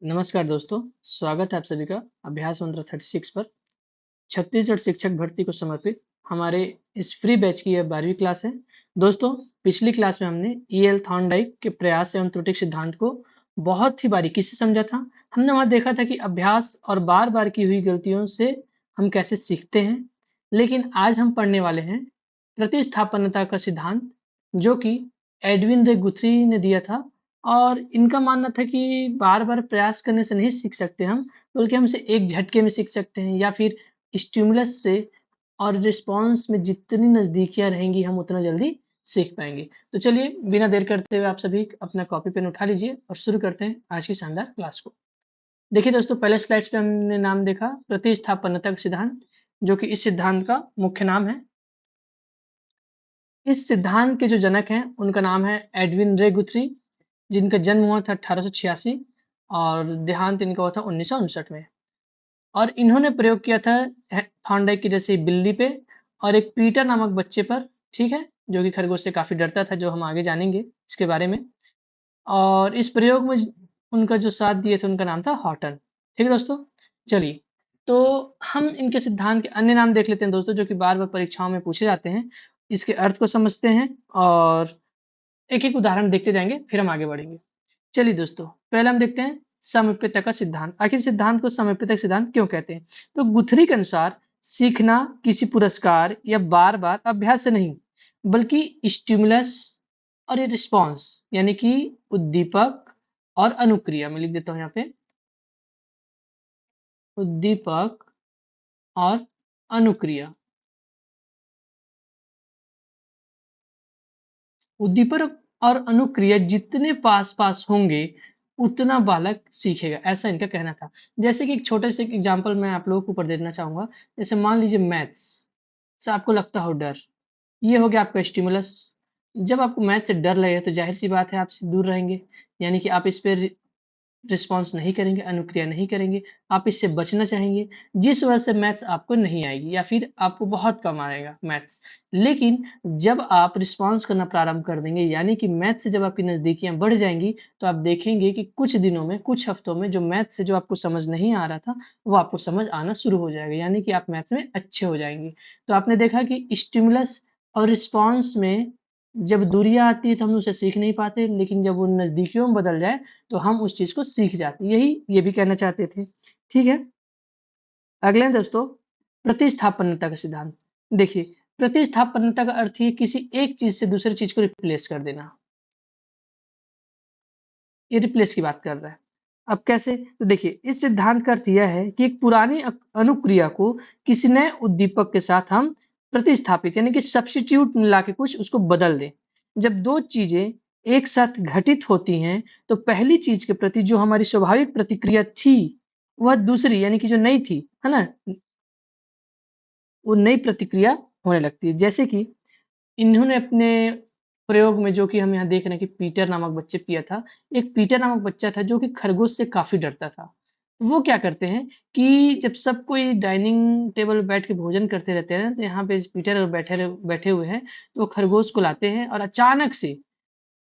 नमस्कार दोस्तों, स्वागत है आप सभी का अभ्यास मंत्र 36 पर। छत्तीसगढ़ शिक्षक भर्ती को समर्पित हमारे इस फ्री बैच की यह 12वीं क्लास है। दोस्तों, पिछली क्लास में हमने ईएल थॉर्नडाइक के प्रयास एवं त्रुटि सिद्धांत को बहुत ही बारीकी से समझा था। हमने वहाँ देखा था कि अभ्यास और बार-बार की हुई गलतियों से हम कैसे सीखते हैं। लेकिन आज हम पढ़ने वाले हैं प्रतिस्थापनता का सिद्धांत, जो कि एडविन रे गुथ्री ने दिया था। और इनका मानना था कि बार-बार प्रयास करने से नहीं सीख सकते हम, बल्कि हम इसे एक झटके में सीख सकते हैं, या फिर स्टिमुलस से और रिस्पॉन्स में जितनी नज़दीकियाँ रहेंगी, हम उतना जल्दी सीख पाएँगे। तो चलिए, बिना देर करते हुए आप सभी अपना कॉपी पेन उठा लीजिए और शुरू करते हैं आज की शानदार क्लास को। देखिए दोस्तों, पहले स्लाइड्स पे हमने नाम देखा प्रतिस्थापनता का सिद्धांत, जो कि इस सिद्धांत का मुख्य नाम है। इस सिद्धांत के जो जनक हैं, उनका नाम है एडविन रे गुथ्री, जिनका जन्म हुआ था 1886 और देहांत इनका हुआ था 1959 में। और इन्होंने प्रयोग किया था थॉर्नडाइक की जैसे बिल्ली पे और एक पीटर नामक बच्चे पर, ठीक है? जो कि खरगोश से काफ़ी डरता था, जो हम आगे जानेंगे इसके बारे में। और इस प्रयोग में उनका जो साथ दिए थे, उनका नाम था हॉटन। ठीक है दोस्तों? चलिए, तो हम इनके सिद्धांत के अन्य नाम देख लेते हैं दोस्तों, जो कि बार-बार परीक्षाओं में पूछे जाते हैं। इसके अर्थ को समझते हैं और एक-एक उदाहरण देखते जाएँगे, फिर हम आगे बढ़ेंगे। चलिए दोस्तों, पहले हम देखते हैं सामीप्यता का सिद्धांत। आखिर सिद्धांत को सामीप्यता का सिद्धांत क्यों कहते हैं? तो गुथरी के अनुसार सीखना किसी पुरस्कार या बार-बार अभ्यास से नहीं, बल्कि स्टिमुलस और ये रिस्पॉन्स, यानी कि उद्दीपक और अनुक्रिया, मैं लिख देता हूँ यहाँ पे, उद्दीपक और अनुक्रिया। उद्दीपक और अनुक्रिया जितने पास-पास होंगे, उतना बालक सीखेगा, ऐसा इनका कहना था। जैसे कि एक छोटे से एग्ज़ाम्पल मैं आप लोगों के ऊपर देना चाहूँगा। जैसे मान लीजिए मैथ्स से आपको लगता हो डर, ये हो गया आपका स्टिमुलस। जब आपको मैथ से डर लगेगा तो ज़ाहिर-सी बात है आप इससे दूर रहेंगे, यानी कि आप इस पे रिस्पॉन्स नहीं करेंगे, अनुक्रिया नहीं करेंगे, आप इससे बचना चाहेंगे, जिस वजह से मैथ्स आपको नहीं आएगी या फिर आपको बहुत कम आएगा मैथ्स। लेकिन जब आप रिस्पॉन्स करना प्रारंभ कर देंगे, यानी कि मैथ्स से जब आपकी नज़दीकियाँ बढ़ जाएँगी, तो आप देखेंगे कि कुछ दिनों में, कुछ हफ्तों में जो मैथ्स से जो आपको समझ नहीं आ रहा था, वो आपको समझ आना शुरू हो जाएगा, यानी कि आप मैथ्स में अच्छे हो जाएँगे। तो आपने देखा कि स्टिमुलस और रिस्पॉन्स में जब दूरियाँ आती हैं, तो हम उसे सीख नहीं पाते, लेकिन जब वो नज़दीकियों में बदल जाए, तो हम उस चीज़ को सीख जाते हैं। यही ये भी कहना चाहते थे। ठीक है? अगला है दोस्तों प्रतिस्थापनता का सिद्धांत। देखिए, प्रतिस्थापनता का अर्थ है किसी एक चीज़ से दूसरी चीज़ को रिप्लेस कर देना। ये रिप्लेस की बात कर रहा है। अब कैसे? तो देखिए, इस सिद्धांत का अर्थ यह है कि एक पुरानी अनुक्रिया को किसी नए उद्दीपक के साथ हम प्रतिस्थापित, यानी कि सब्स्टिट्यूट मिला के कुछ उसको बदल दें। जब 2 चीज़ें एक साथ घटित होती हैं, तो पहली चीज़ के प्रति जो हमारी स्वाभाविक प्रतिक्रिया थी, वह दूसरी, यानी कि जो नई थी, है ना? वो नई प्रतिक्रिया होने लगती है। जैसे कि इन्होंने अपने प्रयोग में, जो कि हम यहाँ देख रहे हैं कि पीटर नामक बच्चे पिया था। एक पीटर नामक बच्चा था जो कि खरगोश से काफ़ी डरता था। वो क्या करते हैं कि जब सब कोई डाइनिंग टेबल पे बैठ के भोजन करते रहते हैं, तो यहाँ पे पीटर बैठे हुए हैं, तो वो खरगोश को लाते हैं और अचानक से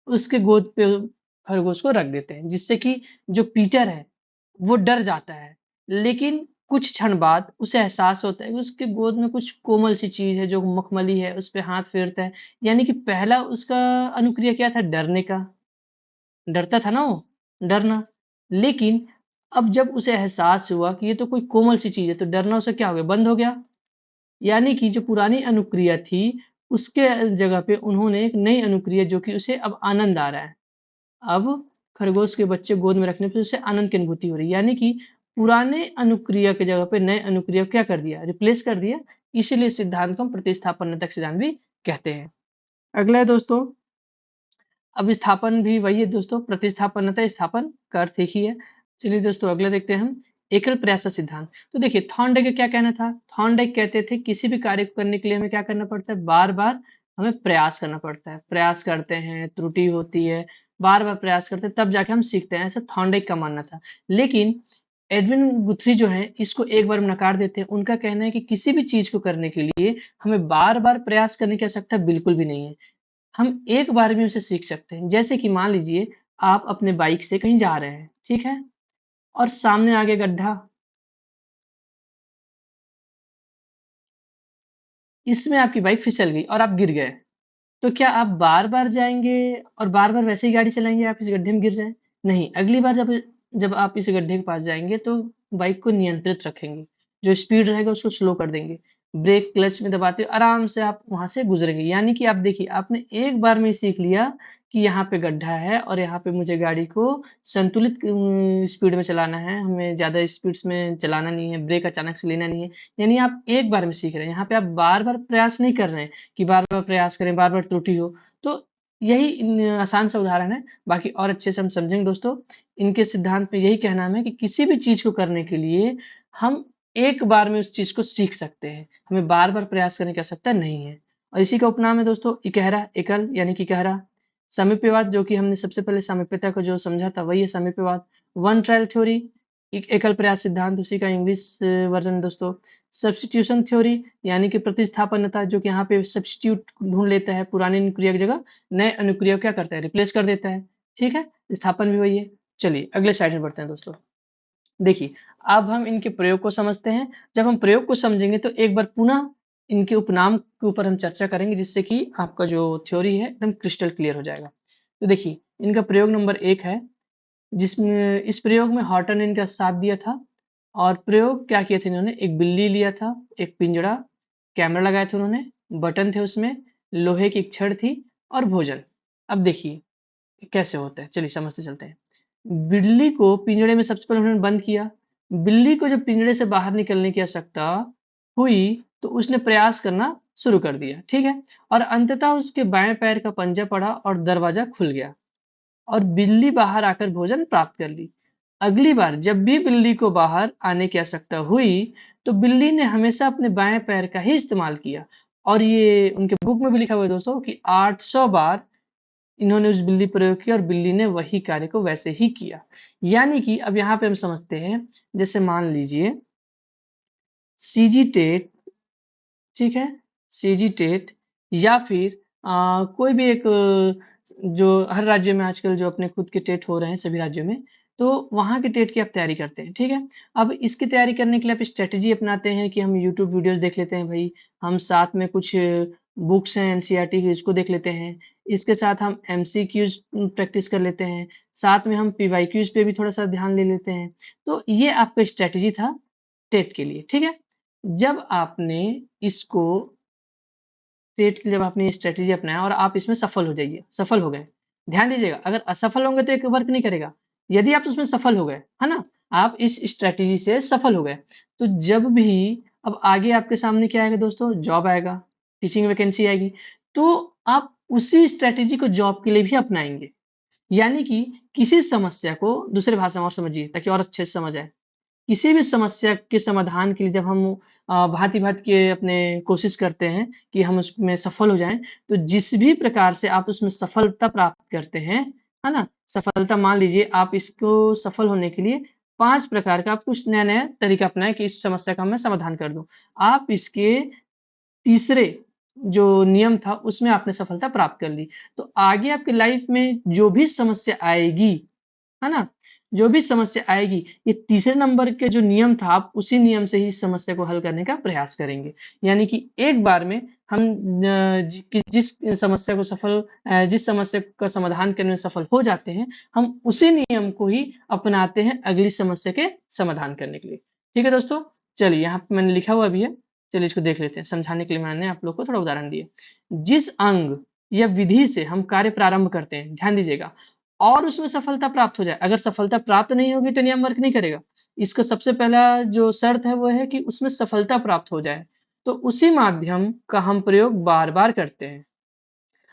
उसके गोद पे खरगोश को रख देते हैं, जिससे कि जो पीटर है, वो डर जाता है। लेकिन कुछ क्षण बाद उसे एहसास होता है कि उसके गोद में कुछ कोमल सी चीज़ है, जो मखमली है, उस पे हाथ फेरता है। यानी कि पहला उसका अनुक्रिया क्या था? डरने का। डरता था ना वो, डरना। लेकिन अब जब उसे एहसास हुआ कि ये तो कोई कोमल सी चीज़ है, तो डरना उसे क्या हो गया? बंद हो गया। यानी कि जो पुरानी अनुक्रिया थी, उसके जगह पे उन्होंने एक नई अनुक्रिया, जो कि उसे अब आनंद आ रहा है। अब खरगोश के बच्चे गोद में रखने पे उसे आनंद की अनुभूति हो रही है। यानी कि पुराने अनुक्रिया की जगह पे नए अनुक्रिया को क्या कर दिया? रिप्लेस कर दिया। इसीलिए इस सिद्धांत को हम प्रतिस्थापनतक सिद्धांत भी कहते हैं। अगला है दोस्तों, अब स्थापन भी वही है दोस्तों, प्रतिस्थापनतः स्थापन का अर्थ एक ही है। चलिए दोस्तों, अगला देखते हैं हम, एकल प्रयास का सिद्धांत। तो देखिए, थॉर्नडाइक का क्या कहना था? थॉर्नडाइक कहते थे किसी भी कार्य को करने के लिए हमें क्या करना पड़ता है? बार-बार हमें प्रयास करना पड़ता है। प्रयास करते हैं, त्रुटि होती है, बार-बार प्रयास करते हैं, तब जाके हम सीखते हैं, ऐसा थॉर्नडाइक का मानना था। लेकिन एडविन गुथ्री जो हैं, इसको एक बार में नकार देते हैं। उनका कहना है कि किसी भी चीज़ को करने के लिए हमें बार-बार प्रयास करने की आवश्यकता बिल्कुल भी नहीं है। हम एक बार में उसे सीख सकते हैं। जैसे कि मान लीजिए आप अपने बाइक से कहीं जा रहे हैं, ठीक है? और सामने आ गया गड्ढा, इसमें आपकी बाइक फिसल गई और आप गिर गए। तो क्या आप बार-बार जाएँगे और बार-बार वैसे ही गाड़ी चलाएँगे, आप इस गड्ढे में गिर जाएँ? नहीं, अगली बार जब जब आप इस गड्ढे के पास जाएँगे तो बाइक को नियंत्रित रखेंगे। जो स्पीड रहेगा उसको स्लो कर देंगे। ब्रेक क्लच में दबाते हुए आराम से आप वहाँ से गुज़रेंगे। यानी कि आप देखिए, आपने एक बार में ही सीख लिया कि यहाँ पे गड्ढा है और यहाँ पे मुझे गाड़ी को संतुलित स्पीड में चलाना है, हमें ज़्यादा स्पीड्स में चलाना नहीं है, ब्रेक अचानक से लेना नहीं है। यानी आप एक बार में सीख रहे हैं, यहाँ पे आप बार-बार प्रयास नहीं कर रहे हैं कि बार-बार प्रयास करें, बार-बार त्रुटि हो। तो यही आसान सा उदाहरण है, बाकी और अच्छे से हम समझेंगे दोस्तों। इनके सिद्धांत में यही कहना है कि किसी भी चीज़ को करने के लिए हम एक बार में उस चीज़ को सीख सकते हैं, हमें बार-बार प्रयास करने की आवश्यकता नहीं है। और इसी का उपनाम है दोस्तों इकहरा, एकल यानी कि इकहरा। सामीप्यवाद, जो कि हमने सबसे पहले सामीप्यता को जो समझा था वही है सामीप्यवाद। वन ट्रायल थ्योरी, एक एकल प्रयास सिद्धांत, उसी का इंग्लिश वर्ज़न दोस्तों। सब्स्टिट्यूशन थ्योरी यानी कि प्रतिस्थापनता, जो कि यहाँ पे सब्स्टिट्यूट ढूँढ लेता है, पुरानी अनुक्रिया की जगह नए अनुक्रिया को क्या करता है, रिप्लेस कर देता है। ठीक है? स्थापन भी वही है। चलिए अगले स्लाइड में बढ़ते हैं दोस्तों। देखिए, अब हम इनके प्रयोग को समझते हैं। जब हम प्रयोग को समझेंगे तो एक बार पुनः इनके उपनाम के ऊपर हम चर्चा करेंगे, जिससे कि आपका जो थ्योरी है एकदम क्रिस्टल क्लियर हो जाएगा। तो देखिए, इनका प्रयोग नंबर 1 है, जिसमें इस प्रयोग में हॉर्टन ने इनका साथ दिया था। और प्रयोग क्या किए थे इन्होंने, एक बिल्ली लिया था, एक पिंजड़ा, कैमरा लगाए थे उन्होंने, बटन थे उसमें, लोहे की एक छड़ थी और भोजन। अब देखिए कैसे होता है, चलिए समझते चलते हैं। बिल्ली को पिंजड़े में सबसे पहले उन्होंने बंद किया। बिल्ली को जब पिंजड़े से बाहर निकलने की आवश्यकता हुई तो उसने प्रयास करना शुरू कर दिया, ठीक है? और अंततः उसके बाएं पैर का पंजा पड़ा और दरवाजा खुल गया और बिल्ली बाहर आकर भोजन प्राप्त कर ली। अगली बार जब भी बिल्ली को बाहर आने की आवश्यकता हुई तो बिल्ली ने हमेशा अपने बाएं पैर का ही इस्तेमाल किया। और ये उनके बुक में भी लिखा हुआ है दोस्तों कि 800 बार इन्होंने उस बिल्ली प्रयोग किया और बिल्ली ने वही कार्य को वैसे ही किया। यानी कि अब यहाँ पे हम समझते हैं, जैसे मान लीजिए सीजी टेट, ठीक है? सीजी टेट या फिर कोई भी एक जो हर राज्य में आजकल जो अपने खुद के टेट हो रहे हैं सभी राज्यों में, तो वहाँ के टेट की आप तैयारी करते हैं, ठीक है? अब इसकी तैयारी करने के लिए आप स्ट्रैटेजी अपनाते हैं कि हम यूट्यूब वीडियोज़ देख लेते हैं भई, हम साथ में कुछ बुक्स हैं एनसीईआरटी की, इसको देख लेते हैं। इसके साथ हम एमसीक्यूज़ प्रैक्टिस कर लेते हैं, साथ में हम पीवाईक्यूज़ पे भी थोड़ा-सा ध्यान ले लेते हैं। तो ये आपका स्ट्रैटेजी था टेट के लिए, ठीक है? जब आपने इसको टेट के लिए जब आपने ये स्ट्रैटेजी अपनाया और आप इसमें सफल हो जाइए, सफल हो गए। ध्यान दीजिएगा, अगर असफल होंगे तो ये वर्क नहीं करेगा। यदि आप उसमें सफल हो गए, है ना? आप इस स्ट्रैटेजी से सफल हो गए, तो जब भी अब आगे आपके सामने क्या आएगा दोस्तों? जॉब आएगा, टीचिंग वैकेंसी आएगी, तो आप उसी स्ट्रैटेजी को जॉब के लिए भी अपनाएँगे। यानी कि किसी समस्या को दूसरे भाषा में और समझिए ताकि और अच्छे से समझ आए। किसी भी समस्या के समाधान के लिए जब हम भाँति-भाँति के अपने कोशिश करते हैं कि हम उसमें सफल हो जाएँ, तो जिस भी प्रकार से आप उसमें सफलता प्राप्त करते हैं, है ना? सफलता मान लीजिए आप इसको सफल होने के लिए 5 प्रकार का आप कुछ नया-नया तरीका अपनाएँ कि इस समस्या का मैं समाधान कर दूँ। आप इसके तीसरे जो नियम था उसमें आपने सफलता प्राप्त कर ली। तो आगे आपकी लाइफ़ में जो भी समस्या आएगी, है ना? जो भी समस्या आएगी, ये तीसरे नंबर के जो नियम था, आप उसी नियम से ही इस समस्या को हल करने का प्रयास करेंगे। यानी कि एक बार में हम जिस समस्या को जिस समस्या का समाधान करने में सफल हो जाते हैं, हम उसी नियम को ही अपनाते हैं अगली समस्या के समाधान करने के लिए। ठीक है दोस्तों? चलिए यहाँ पे मैंने लिखा हुआ भी है, चलिए इसको देख लेते हैं। समझाने के लिए मैंने आप लोग को थोड़ा उदाहरण दिए। जिस अंग या विधि से हम कार्य प्रारंभ करते हैं, ध्यान दीजिएगा, और उसमें सफलता प्राप्त हो जाए। अगर सफलता प्राप्त नहीं होगी तो नियम वर्क नहीं करेगा। इसका सबसे पहला जो शर्त है वो है कि उसमें सफलता प्राप्त हो जाए। तो उसी माध्यम का हम प्रयोग बार-बार करते हैं।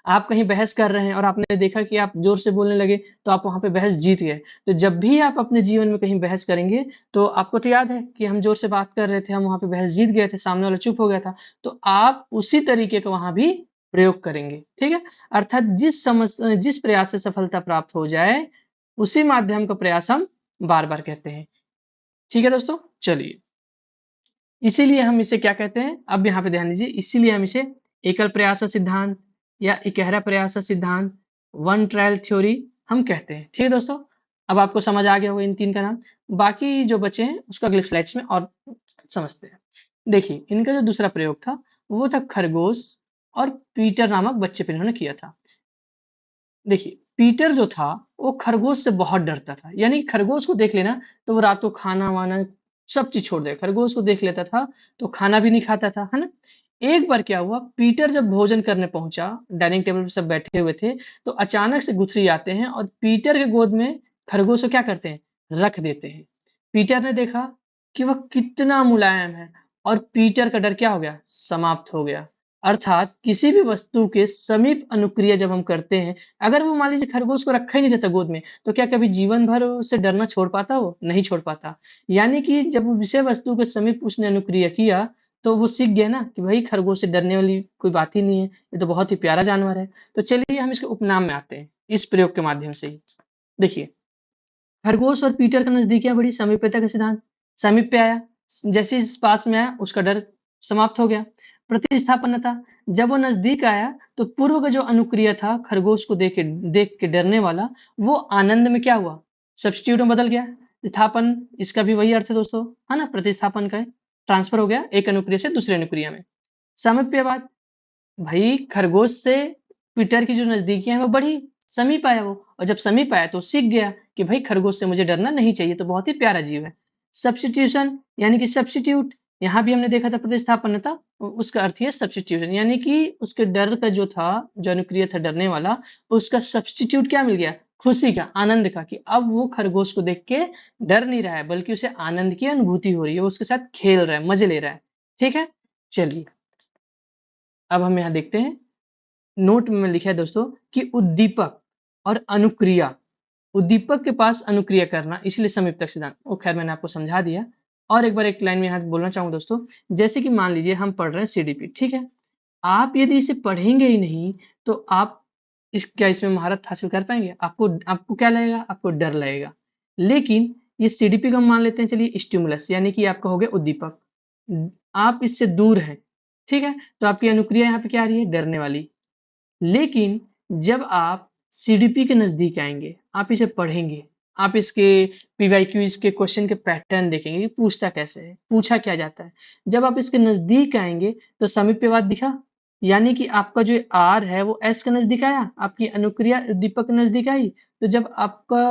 आप कहीं बहस कर रहे हैं और आपने देखा कि आप ज़ोर से बोलने लगे तो आप वहाँ पे बहस जीत गए। तो जब भी आप अपने जीवन में कहीं बहस करेंगे तो आपको तो याद है कि हम ज़ोर से बात कर रहे थे, हम वहाँ पे बहस जीत गए थे, सामने वाला चुप हो गया था। तो आप उसी तरीके का वहाँ भी प्रयोग करेंगे, ठीक है? अर्थात जिस प्रयास से सफलता प्राप्त हो जाए, उसी माध्यम का प्रयास हम बार-बार कहते हैं। ठीक है दोस्तों? चलिए, इसीलिए हम इसे क्या कहते हैं? अब यहाँ पे ध्यान दीजिए, इसीलिए हम इसे एकल प्रयास का सिद्धांत या इकहरा प्रयास का सिद्धांत, वन ट्रायल थ्योरी हम कहते हैं। ठीक है दोस्तों? अब आपको समझ आ गया होगा इन 3 का नाम। बाकी जो बचे हैं उसको अगले स्लाइड्स में और समझते हैं। देखिए, इनका जो दूसरा प्रयोग था, वो था खरगोश और पीटर नामक बच्चे पे इन्होंने किया था। देखिए, पीटर जो था, वो खरगोश से बहुत डरता था। यानी खरगोश को देख लेना, तो वो रातों खाना-वाना सब चीज़ छोड़ देगा। खरगोश को देख लेता था, तो खाना भी नहीं खाता था, है ना? एक बार क्या हुआ, पीटर जब भोजन करने पहुँचा, डाइनिंग टेबल पे सब बैठे हुए थे, तो अचानक से गुथरी आते हैं और पीटर के गोद में खरगोश को क्या करते हैं, रख देते हैं। पीटर ने देखा कि वह कितना मुलायम है और पीटर का डर क्या हो गया, समाप्त हो गया। अर्थात किसी भी वस्तु के समीप अनुक्रिया जब हम करते हैं, अगर वो मान लीजिए खरगोश को रखा ही नहीं रहता गोद में, तो क्या कभी जीवन भर उससे डरना छोड़ पाता वो? नहीं छोड़ पाता। यानी कि जब वो विषय वस्तु के समीप उसने अनुक्रिया किया, तो वो सीख गया ना कि भई खरगोश से डरने वाली कोई बात ही नहीं है, ये तो बहुत ही प्यारा जानवर है। तो चलिए हम इसके उपनाम में आते हैं, इस प्रयोग के माध्यम से ही। देखिए, खरगोश और पीटर का नज़दीकियाँ बढ़ी, समीप्यता का सिद्धांत, समीप पे आया, जैसे ही पास में आया, उसका डर समाप्त हो गया। प्रतिस्थापनता, जब वो नज़दीक आया, तो पूर्व का जो अनुक्रिया था, खरगोश को देख के डरने वाला, वो आनंद में क्या हुआ? सब्स्टिट्यूट में बदल गया। स्थापन, इसका भी वही अर्थ है दोस्तों, है ना? प्रतिस्थापन का ट्रांसफर हो गया एक अनुक्रिया से दूसरे अनुक्रिया में। सामीप्यवाद, भाई खरगोश से पीटर की जो नज़दीकियाँ हैं वो बढ़ी, समीप आया वो और जब समीप आया तो सीख गया कि भाई खरगोश से मुझे डरना नहीं चाहिए, तो बहुत ही प्यारा जीव है। सब्स्टिट्यूशन यानी कि सब्स्टिट्यूट, यहाँ भी हमने देखा था प्रतिस्थापनता, उसका अर्थ ही है सब्स्टिट्यूशन यानी कि उसके डर का जो था, जो अनुक्रिया था डरने वाला, उसका सब्स्टिट्यूट क्या मिल गया? खुशी का, आनंद का कि अब वो खरगोश को देख के डर नहीं रहा है, बल्कि उसे आनंद की अनुभूति हो रही है, वो उसके साथ खेल रहा है, मज़े ले रहा है। ठीक है? चलिए, अब हम यहाँ देखते हैं नोट में लिखा है दोस्तों कि उद्दीपक और अनुक्रिया, उद्दीपक के पास अनुक्रिया करना इसलिए संयुक्तक सिद्धांत, वो खैर मैंने आपको समझा दिया। और एक बार एक लाइन में यहाँ बोलना चाहूँगा दोस्तों, जैसे कि मान लीजिए हम पढ़ रहे हैं सीडीपी, ठीक है? आप यदि इसे पढ़ेंगे ही नहीं, तो आप क्या इसमें महारत हासिल कर पाएँगे? आपको आपको क्या लगेगा? आपको डर लगेगा। लेकिन ये सीडीपी को हम मान लेते हैं चलिए स्टिमुलस यानी कि आपका हो गया उद्दीपक। आप इससे दूर हैं, ठीक है? तो आपकी अनुक्रिया यहाँ पे क्या आ रही है? डरने वाली। लेकिन जब आप सीडीपी के नज़दीक आएँगे, आप इसे पढ़ेंगे, आप इसके पीवाईक्यूज़ के क्वेश्चन के पैटर्न देखेंगे कि पूछता कैसे है, पूछा क्या जाता है। जब आप इसके नज़दीक आएँगे तो समीप्यवाद दिखा, यानी कि आपका जो आर है वो एस के नज़दीक आया, आपकी अनुक्रिया उद्दीपक के नज़दीक आई। तो जब आपका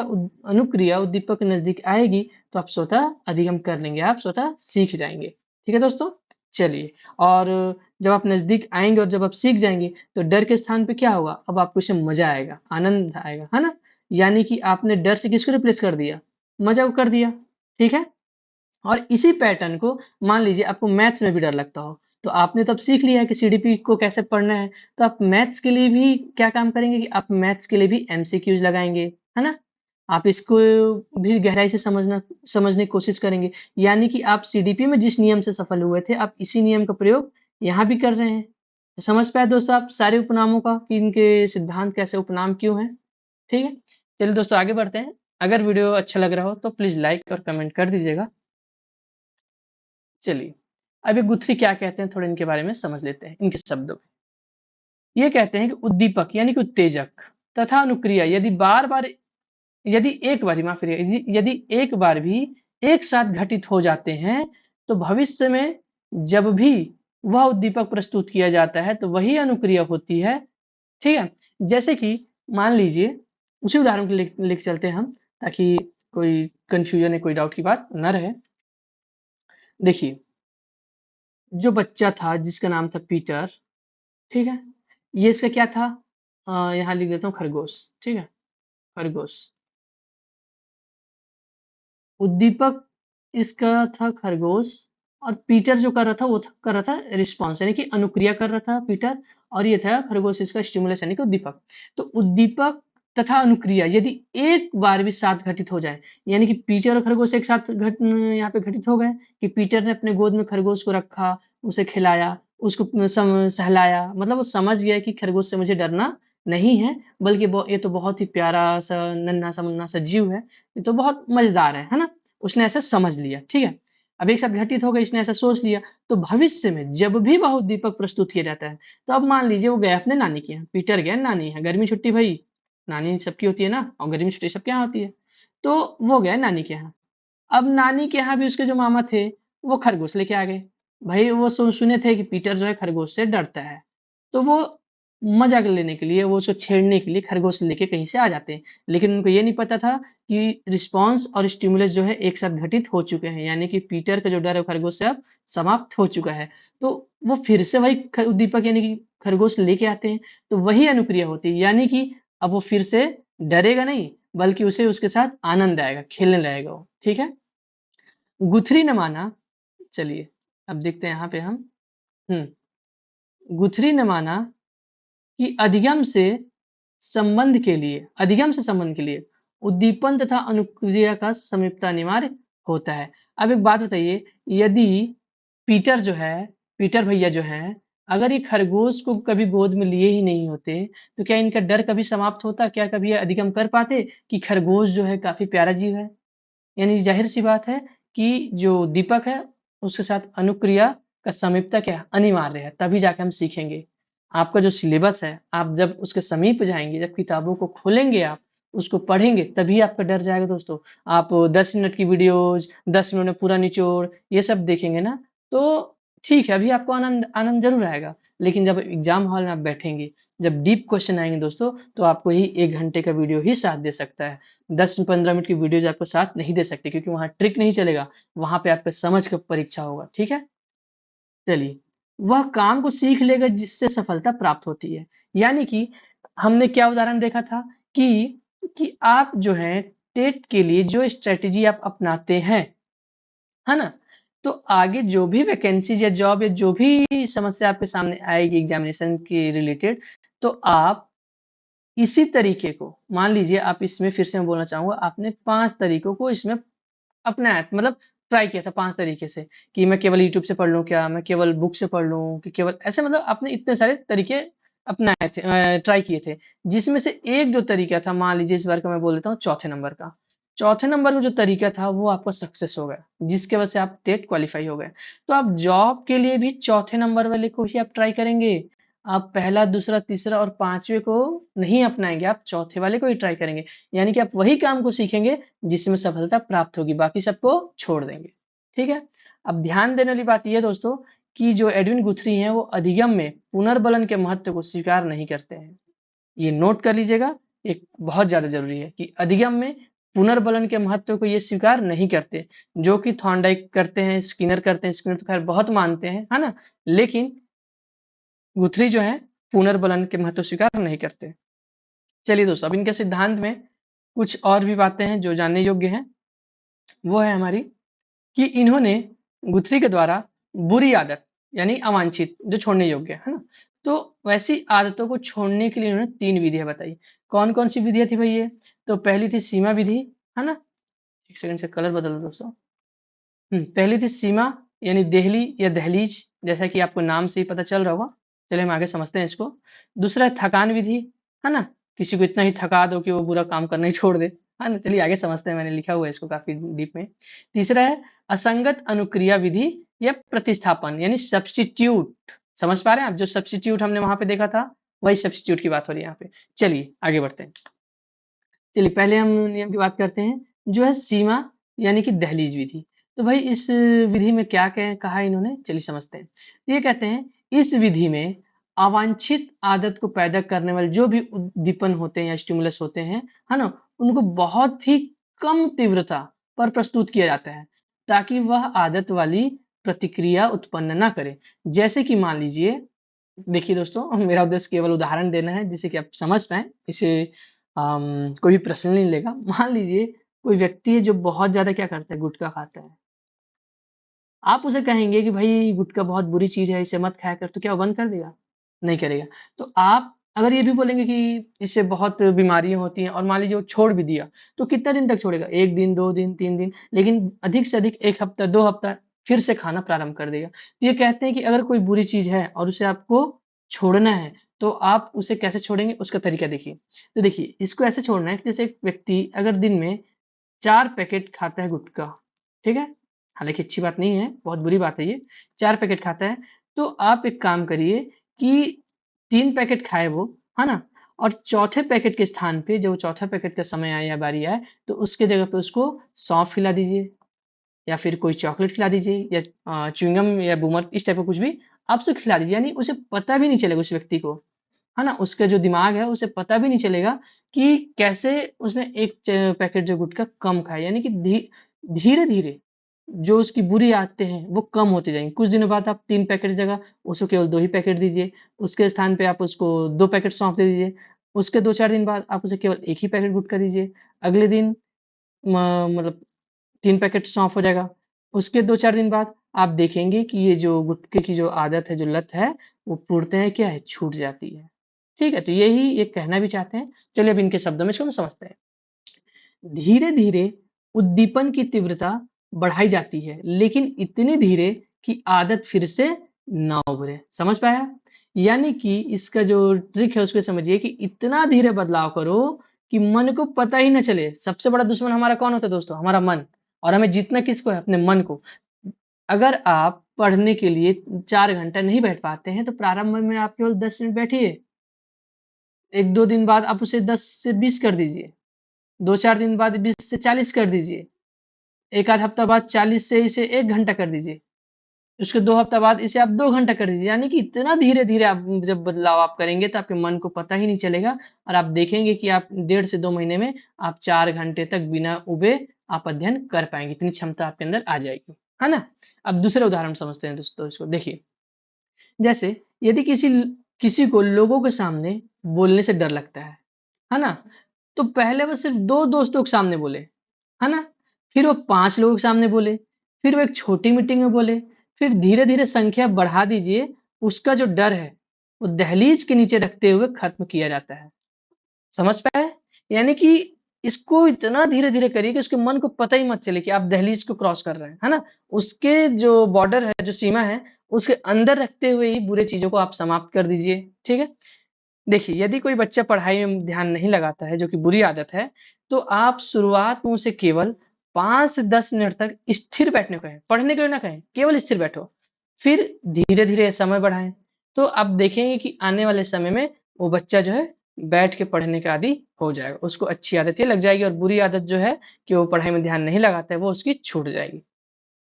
अनुक्रिया उद्दीपक के नज़दीक आएगी तो आप स्वतः अधिगम कर लेंगे, आप स्वतः सीख जाएँगे। ठीक है दोस्तों? चलिए, और जब आप नज़दीक आएँगे और जब आप सीख जाएँगे तो डर के स्थान पे क्या होगा? अब आपको इसमें मज़ा आएगा, आनंद आएगा, है ना? यानी कि आपने डर से किसको रिप्लेस कर दिया? मज़ा को कर दिया, ठीक है? और इसी पैटर्न को मान लीजिए आपको मैथ्स में भी डर लगता हो, तो आपने तो अब सीख लिया है कि सीडीपी को कैसे पढ़ना है, तो आप मैथ्स के लिए भी क्या काम करेंगे कि आप मैथ्स के लिए भी एमसीक्यूज़ लगाएँगे, है ना? आप इसको भी गहराई से समझने की कोशिश करेंगे, यानी कि आप सीडीपी में जिस नियम से सफल हुए थे, आप इसी नियम का प्रयोग यहाँ भी कर रहे हैं। तो समझ पाए दोस्तों आप सारे उपनामों का कि इनके सिद्धांत कैसे उपनाम क्यों हैं, ठीक है? चलिए दोस्तों आगे बढ़ते हैं। अगर वीडियो अच्छा लग रहा हो तो प्लीज़ लाइक और कमेंट कर दीजिएगा। चलिए, अब ये गुथ्री क्या कहते हैं थोड़ा इनके बारे में समझ लेते हैं, इनके शब्दों में। ये कहते हैं कि उद्दीपक यानी कि उत्तेजक तथा अनुक्रिया यदि एक बार ही माफ़ करिएगा, यदि एक बार भी एक साथ घटित हो जाते हैं, तो भविष्य में जब भी वह उद्दीपक प्रस्तुत किया जाता है, तो वही अनुक्रिया होती है, ठीक है? जैसे कि मान लीजिए, उसी उदाहरण को लिख चलते हैं हम, ताकि कोई कन्फ्यूजन या कोई डाउट की बात ना रहे। देखिए, जो बच्चा था जिसका नाम था पीटर, ठीक है? ये इसका क्या था? यहाँ लिख देता हूँ खरगोश, ठीक है? खरगोश। उद्दीपक इसका था खरगोश और पीटर जो कर रहा था वो कर रहा था रिस्पॉन्स यानी कि अनुक्रिया कर रहा था पीटर, और ये था खरगोश इसका स्टिमुलस यानी कि उद्दीपक। तो उद्दीपक तथा अनुक्रिया यदि एक बार भी साथ घटित हो जाए, यानी कि पीटर और खरगोश एक साथ यहाँ पे घटित हो गए कि पीटर ने अपने गोद में खरगोश को रखा, उसे खिलाया, उसको सहलाया, मतलब वो समझ गया कि खरगोश से मुझे डरना नहीं है, बल्कि ये तो बहुत ही प्यारा सा नन्हा सा मुन्ना सा जीव है, ये तो बहुत मज़ेदार है ना? उसने ऐसा समझ लिया, ठीक है? अब एक साथ घटित हो गए, इसने ऐसा सोच लिया, तो भविष्य में जब भी वह उद्दीपक प्रस्तुत किया जाता है, तो अब मान लीजिए वो गया अपने नानी के यहाँ, पीटर गया नानी यहाँ, गर्मी छुट्टी भई, नानी सबकी होती है ना और गर्मी छुट्टी सबके यहाँ होती है। तो वो गया नानी के यहाँ। अब नानी के यहाँ भी उसके जो मामा थे, वो खरगोश लेके आ गए। भाई वो सुने थे कि पीटर जो है खरगोश से डरता है, तो वो मज़ा लेने के लिए, वो उसको छेड़ने के लिए खरगोश लेके कहीं से आ जाते हैं। लेकिन उनको ये नहीं पता था कि रिस्पॉन्स और स्टिमुलस जो है एक साथ घटित हो चुके हैं, यानी कि पीटर का जो डर है खरगोश से अब समाप्त हो चुका है। तो वो फिर से वही उद्दीपक यानी कि खरगोश लेके आते हैं, तो वही अनुक्रिया होती है, यानी कि अब वो फिर से डरेगा नहीं, बल्कि उसे उसके साथ आनंद आएगा, खेलने लगेगा वो, ठीक है? गुथरी न माना, चलिए अब देखते हैं यहाँ पे हम। गुथरी न माना कि अधिगम से संबंध के लिए उद्दीपन तथा अनुक्रिया का समीपता अनिवार्य होता है। अब एक बात बताइए, यदि पीटर जो है, पीटर भैया जो हैं, अगर ये खरगोश को कभी गोद में लिए ही नहीं होते, तो क्या इनका डर कभी समाप्त होता? क्या कभी ये अधिगम कर पाते कि खरगोश जो है काफ़ी प्यारा जीव है? यानी ज़ाहिर-सी बात है कि जो दीपक है, उसके साथ अनुक्रिया का समीपता क्या है? अनिवार्य है, तभी जाके हम सीखेंगे। आपका जो सिलेबस है, आप जब उसके समीप जाएँगे, जब किताबों को खोलेंगे आप, उसको पढ़ेंगे, तभी आपका डर जाएगा दोस्तों। आप 10 मिनट की वीडियोज़, 10 मिनट में पूरा निचोड़, ये सब देखेंगे ना, तो ठीक है, अभी आपको आनंद आनंद ज़रूर आएगा। लेकिन जब एग्ज़ाम हॉल में आप बैठेंगे, जब डीप क्वेश्चन आएँगे दोस्तों, तो आपको यही 1 घंटे का वीडियो ही साथ दे सकता है। 10-15 मिनट की वीडियोज़ आपको साथ नहीं दे सकती, क्योंकि वहाँ ट्रिक नहीं चलेगा, वहाँ पे आपके समझ का परीक्षा होगा, ठीक है? चलिए, वह काम को सीख लेगा जिससे सफलता प्राप्त होती है। यानी कि हमने क्या उदाहरण देखा था कि आप जो है टेट के लिए जो स्ट्रैटेजी आप अपनाते हैं, है ना? तो आगे जो भी वैकेंसीज़ या जॉब या जो भी समस्या आपके सामने आएगी एग्ज़ामिनेशन के रिलेटेड, तो आप इसी तरीके को मान लीजिए, आप इसमें फिर से मैं बोलना चाहूँगा, आपने 5 तरीकों को इसमें अपनाया, मतलब ट्राई किया था 5 तरीके से, कि मैं केवल यूट्यूब से पढ़ लूँ क्या? मैं केवल बुक से पढ़ लूँ कि केवल ऐसे, मतलब आपने इतने सारे तरीके अपनाए थे, ट्राई किए थे। जिसमें से एक जो तरीका था, मान लीजिए इस बार का मैं बोल देता हूँ चौथे नंबर का। चौथे नंबर का जो तरीका था वो आपका सक्सेस हो गया, जिसकी वजह से आप टेट क्वालीफाई हो गए। तो आप जॉब के लिए भी चौथे नंबर वाले को ही आप ट्राई करेंगे। आप पहला, दूसरा, तीसरा और 5वें को नहीं अपनाएँगे, आप चौथे वाले को ही ट्राई करेंगे। यानी कि आप वही काम को सीखेंगे जिसमें सफलता प्राप्त होगी, बाकी सबको छोड़ देंगे, ठीक है? अब ध्यान देने वाली बात ये है दोस्तों, कि जो एडविन गुथरी हैं, वो अधिगम में पुनर्बलन के महत्व को स्वीकार नहीं करते हैं। ये नोट कर लीजिएगा, एक बहुत ज़्यादा ज़रूरी है कि अधिगम में पुनर्बलन के महत्व को ये स्वीकार नहीं करते, जो कि थॉर्नडाइक करते हैं, स्किनर करते हैं, स्किनर तो खैर बहुत मानते हैं, है ना? लेकिन गुथरी जो है, पुनर्बलन के महत्व स्वीकार नहीं करते। चलिए दोस्तों, अब इनके सिद्धांत में कुछ और भी बातें हैं जो जानने योग्य हैं। वो है हमारी कि इन्होंने गुथरी के द्वारा बुरी आदत यानी अवांछित जो छोड़ने योग्य है ना, तो वैसी आदतों को छोड़ने के लिए इन्होंने 3 विधियाँ बताई। कौन-कौन सी विधियाँ थी भई ये? तो पहली थी सीमा विधि, है ना? 1 सेकंड से कलर बदल लो दोस्तों। पहली थी सीमा यानी देहली या दहलीज, जैसा कि आपको नाम से ही पता चल रहा होगा। चलिए हम आगे समझते हैं इसको। दूसरा है थकान विधि, है ना? किसी को इतना ही थका दो कि वो बुरा काम करना ही छोड़ दे, है ना? चलिए आगे समझते हैं, मैंने लिखा हुआ है इसको काफ़ी डीप में। तीसरा है असंगत अनुक्रिया विधि या प्रतिस्थापन यानी सब्स्टिट्यूट। समझ पा रहे हैं आप? जो सब्स्टिट्यूट हमने वहाँ पे देखा था, वही सब्स्टिट्यूट की बात हो रही है यहाँ पे। चलिए आगे बढ़ते हैं। चलिए पहले हम नियम की बात करते हैं, जो है सीमा यानी कि दहलीज विधि। तो भाई इस विधि में क्या कहा है इन्होंने? चलिए समझते हैं। तो ये कहते हैं, इस विधि में अवांछित आदत को पैदा करने वाले जो भी उद्दीपन होते हैं या स्टिमुलस होते हैं, है ना? उनको बहुत ही कम तीव्रता पर प्रस्तुत किया जाता है, ताकि वह आदत वाली प्रतिक्रिया उत्पन्न ना करे। जैसे कि मान लीजिए, देखिए दोस्तों, मेरा उद्देश्य केवल उदाहरण देना है जिससे कि आप समझ पाएँ। इसे कोई भी पर्सनली नहीं लेगा। मान लीजिए कोई व्यक्ति है जो बहुत ज़्यादा क्या करता है, गुटखा खाता है। आप उसे कहेंगे कि भाई गुटखा बहुत बुरी चीज़ है, इसे मत खाया कर, तो क्या वो बंद कर देगा? नहीं करेगा। तो आप अगर ये भी बोलेंगे कि इससे बहुत बीमारियाँ होती हैं और मान लीजिए वो छोड़ भी दिया, तो कितना दिन तक छोड़ेगा? 1 दिन, 2 दिन, 3 दिन, लेकिन अधिक से अधिक 1 हफ्ता, 2 हफ्ता फिर से खाना प्रारंभ कर देगा। तो ये कहते हैं कि अगर कोई बुरी चीज़ है और उसे आपको छोड़ना है, तो आप उसे कैसे छोड़ेंगे? उसका तरीका देखिए। तो देखिए, इसको ऐसे छोड़ना है कि जैसे एक व्यक्ति अगर दिन में 4 पैकेट खाता है गुटखा, ठीक है? हालाँकि अच्छी बात नहीं है, बहुत बुरी बात है ये, 4 पैकेट खाता है, तो आप एक काम करिए कि 3 पैकेट खाए वो, है ना? और चौथे पैकेट के स्थान पे जब चौथा पैकेट का समय आए या बारी आए तो उसके जगह पे उसको सौंफ खिला दीजिए या फिर कोई चॉकलेट खिला दीजिए या च्युइंगम या बूमर इस टाइप का कुछ भी आप उसे खिला दीजिए। यानी उसे पता भी नहीं चलेगा उस व्यक्ति को, है ना? उसका जो दिमाग है उसे पता भी नहीं चलेगा कि कैसे उसने एक पैकेट जो गुटखा कम खाया। यानी कि धीरे-धीरे जो उसकी बुरी आदतें हैं वो कम होती जाएँगी। कुछ दिनों बाद आप 3 पैकेट की जगह उसको केवल 2 ही पैकेट दीजिए। उसके स्थान पे आप उसको 2 पैकेट सौंफ दे दीजिए। उसके 2-4 दिन बाद आप उसे केवल 1 ही पैकेट गुटखा दीजिए। अगले दिन म मतलब 3 पैकेट सौंफ हो जाएगा। उसके 2-4 दिन बाद आप देखेंगे कि ये जो गुटखे की जो आदत है, जो लत है, वो पूर्णतः क्या है, छूट जाती है। ठीक है? तो यही ये कहना भी चाहते हैं। चलिए अब इनके शब्दों में इसको हम समझते हैं। धीरे-धीरे उद्दीपन की तीव्रता बढ़ाई जाती है, लेकिन इतनी धीरे कि आदत फिर से ना उभरे। समझ पाया? यानी कि इसका जो ट्रिक है उसको समझिए कि इतना धीरे बदलाव करो कि मन को पता ही ना चले। सबसे बड़ा दुश्मन हमारा कौन होता है दोस्तों? हमारा मन। और हमें जीतना किसको है? अपने मन को। अगर आप पढ़ने के लिए 4 घंटा नहीं बैठ पाते हैं, तो प्रारंभ में आप केवल 10 मिनट बैठिए। 1-2 दिन बाद आप उसे 10 से 20 कर दीजिए। 2-4 दिन बाद 20 से 40 कर दीजिए। 1 आध हफ्ता बाद 40 से इसे 1 घंटा कर दीजिए। उसके 2 हफ्ता बाद इसे आप 2 घंटा कर दीजिए। यानी कि इतना धीरे-धीरे आप जब बदलाव आप करेंगे तो आपके मन को पता ही नहीं चलेगा और आप देखेंगे कि आप 1.5 से 2 महीने में आप 4 घंटे तक बिना ऊबे आप अध्ययन कर पाएँगे। इतनी क्षमता आपके अंदर आ जाएगी। है ना? अब दूसरे उदाहरण समझते हैं दोस्तों इसको। देखिए, जैसे यदि किसी को लोगों के सामने बोलने से डर लगता है ना? तो पहले वो सिर्फ़ 2 दोस्तों के सामने बोले, है ना? फिर वो 5 लोगों के सामने बोले, फिर वो एक छोटी मीटिंग में बोले, फिर धीरे-धीरे संख्या बढ़ा दीजिए, उसका जो डर है, वो दहलीज के नीचे रखते हुए खत्म किया जाता है। समझ पाए? यानी कि इसको इतना धीरे-धीरे करिए कि उसके मन को पता ही मत चले कि आप दहलीज को क्रॉस कर रहे हैं, है ना? उसके जो बॉर्डर है, जो सीमा है, उसके अंदर रखते हुए ही बुरे चीज़ों को आप समाप्त कर दीजिए, ठीक है? देखिए, यदि कोई बच्चा पढ़ाई में ध्यान नहीं लगाता है, जो कि बुरी आदत है, तो आप शुरुआत में उसे केवल 5 से 10 मिनट तक स्थिर बैठने को कहें, पढ़ने के लिए ना कहें, केवल स्थिर बैठो। फिर धीरे-धीरे समय बढ़ाएँ, तो आप देखेंगे कि आने वाले समय में वो बच्चा जो है, बैठ के पढ़ने का आदी हो जाएगा। उसको अच्छी आदत ये लग जाएगी और बुरी आदत जो है कि वो पढ़ाई में ध्यान नहीं लगाता है, वो उसकी छूट जाएगी।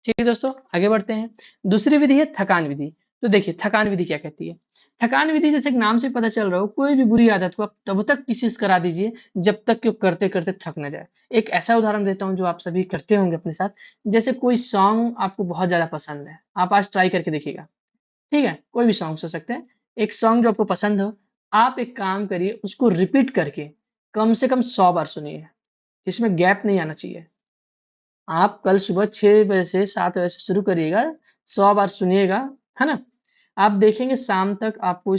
ठीक है दोस्तों, आगे बढ़ते हैं। दूसरी विधि है थकान विधि। तो देखिए थकान विधि क्या कहती है? थकान विधि जैसे कि नाम से पता चल रहा हो, कोई भी बुरी आदत को आप तब तक कोशिश करा दीजिए जब तक कि वो करते-करते थक ना जाए। एक ऐसा उदाहरण देता हूँ जो आप सभी करते होंगे अपने साथ। जैसे कोई सॉन्ग आपको बहुत ज़्यादा पसंद है, आप आज ट्राई करके देखिएगा, ठीक है? कोई भी सॉन्ग्स हो सकते हैं। एक सॉन्ग जो आपको पसंद हो, आप एक काम करिए उसको रिपीट करके कम से कम 100 बार सुनिए। इसमें गैप नहीं आना चाहिए। आप कल सुबह 6 बजे से 7 बजे से शुरू करिएगा, 100 बार सुनिएगा, है ना? आप देखेंगे शाम तक आपको